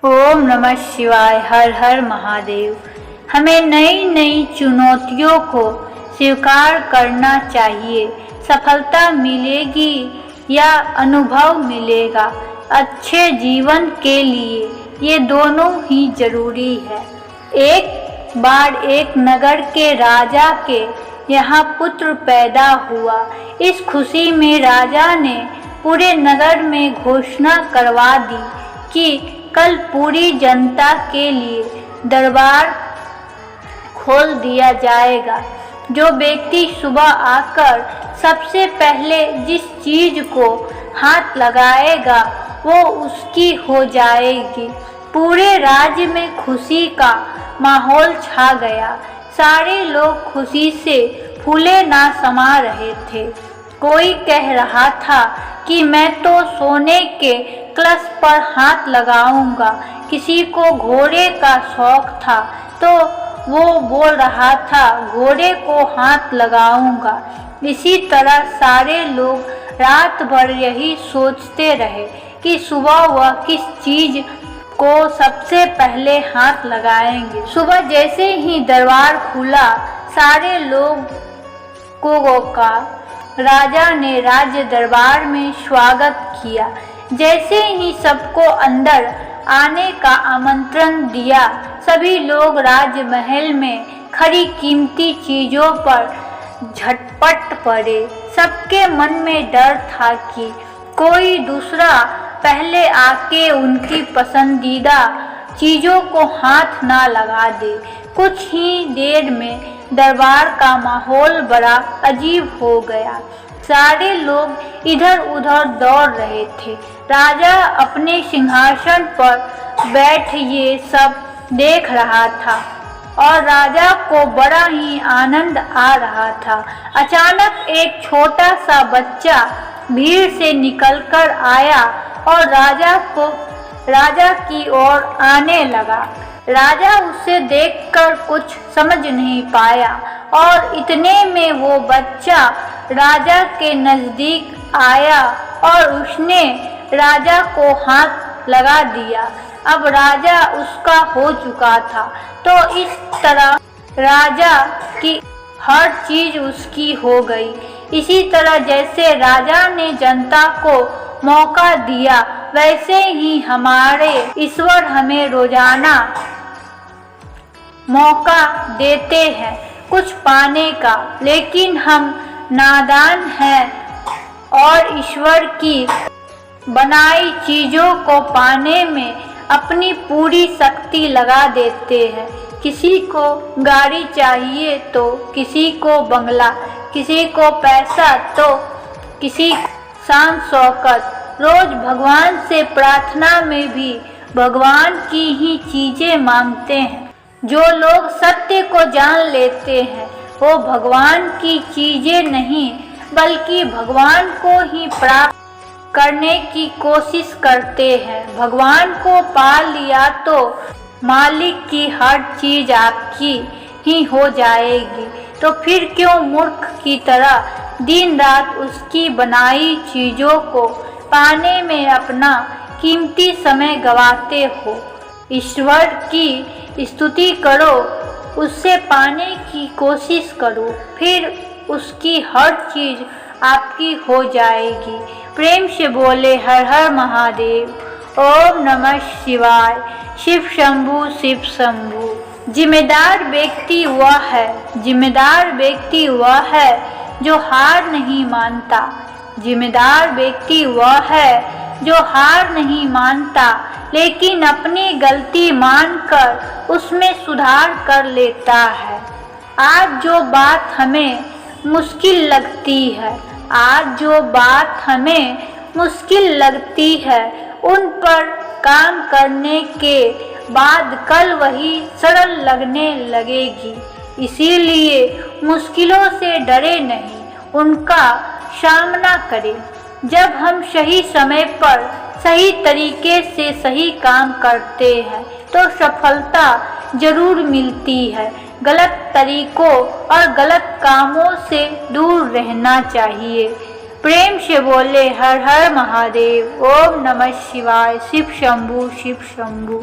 ओम नमः शिवाय। हर हर महादेव। हमें नई नई चुनौतियों को स्वीकार करना चाहिए। सफलता मिलेगी या अनुभव मिलेगा, अच्छे जीवन के लिए ये दोनों ही जरूरी है। एक बार एक नगर के राजा के यहाँ पुत्र पैदा हुआ। इस खुशी में राजा ने पूरे नगर में घोषणा करवा दी कि कल पूरी जनता के लिए दरबार खोल दिया जाएगा। जो व्यक्ति सुबह आकर सबसे पहले जिस चीज को हाथ लगाएगा वो उसकी हो जाएगी। पूरे राज्य में खुशी का माहौल छा गया। सारे लोग खुशी से फूले ना समा रहे थे। कोई कह रहा था कि मैं तो सोने के कलश पर हाथ लगाऊंगा। किसी को घोड़े का शौक था तो वो बोल रहा था घोड़े को हाथ लगाऊंगा। इसी तरह सारे लोग रात भर यही सोचते रहे कि सुबह वह किस चीज को सबसे पहले हाथ लगाएंगे। सुबह जैसे ही दरबार खुला, सारे लोगों का राजा ने राज्य दरबार में स्वागत किया। जैसे ही सबको अंदर आने का आमंत्रण दिया, सभी लोग राजमहल में खरी कीमती चीजों पर झटपट पड़े। सबके मन में डर था कि कोई दूसरा पहले आके उनकी पसंदीदा चीजों को हाथ ना लगा दे। कुछ ही देर में दरबार का माहौल बड़ा अजीब हो गया। सारे लोग इधर उधर दौड़ रहे थे। राजा अपने सिंहासन पर बैठ ये सब देख रहा था और राजा को बड़ा ही आनंद आ रहा था। अचानक एक छोटा सा बच्चा भीड़ से निकलकर आया और राजा की ओर आने लगा। राजा उसे देखकर कुछ समझ नहीं पाया और इतने में वो बच्चा राजा के नजदीक आया और उसने राजा को हाथ लगा दिया। अब राजा उसका हो चुका था, तो इस तरह राजा की हर चीज उसकी हो गई। इसी तरह जैसे राजा ने जनता को मौका दिया, वैसे ही हमारे ईश्वर हमें रोजाना मौका देते हैं कुछ पाने का, लेकिन हम नादान हैं और ईश्वर की बनाई चीजों को पाने में अपनी पूरी शक्ति लगा देते हैं। किसी को गाड़ी चाहिए तो किसी को बंगला, किसी को पैसा तो किसी शान शौकत। रोज भगवान से प्रार्थना में भी भगवान की ही चीजें मांगते हैं। जो लोग सत्य को जान लेते हैं वो भगवान की चीजें नहीं बल्कि भगवान को ही प्राप्त करने की कोशिश करते हैं। भगवान को पा लिया तो मालिक की हर चीज आपकी ही हो जाएगी। तो फिर क्यों मूर्ख की तरह दिन रात उसकी बनाई चीजों को पाने में अपना कीमती समय गवाते हो। ईश्वर की स्तुति करो, उससे पाने की कोशिश करो, फिर उसकी हर चीज आपकी हो जाएगी। प्रेम से बोले हर हर महादेव। ओम नमः शिवाय। शिव शंभु शिव शंभु। जिम्मेदार व्यक्ति वह है जो हार नहीं मानता। जिम्मेदार व्यक्ति वह है जो हार नहीं मानता, लेकिन अपनी गलती मानकर उसमें सुधार कर लेता है। आज जो बात हमें मुश्किल लगती है उन पर काम करने के बाद कल वही सरल लगने लगेगी। इसीलिए मुश्किलों से डरे नहीं, उनका सामना करें। जब हम सही समय पर सही तरीके से सही काम करते हैं तो सफलता जरूर मिलती है। गलत तरीकों और गलत कामों से दूर रहना चाहिए। प्रेम से बोले हर हर महादेव। ओम नमः शिवाय। शिव शंभु शिव शंभु।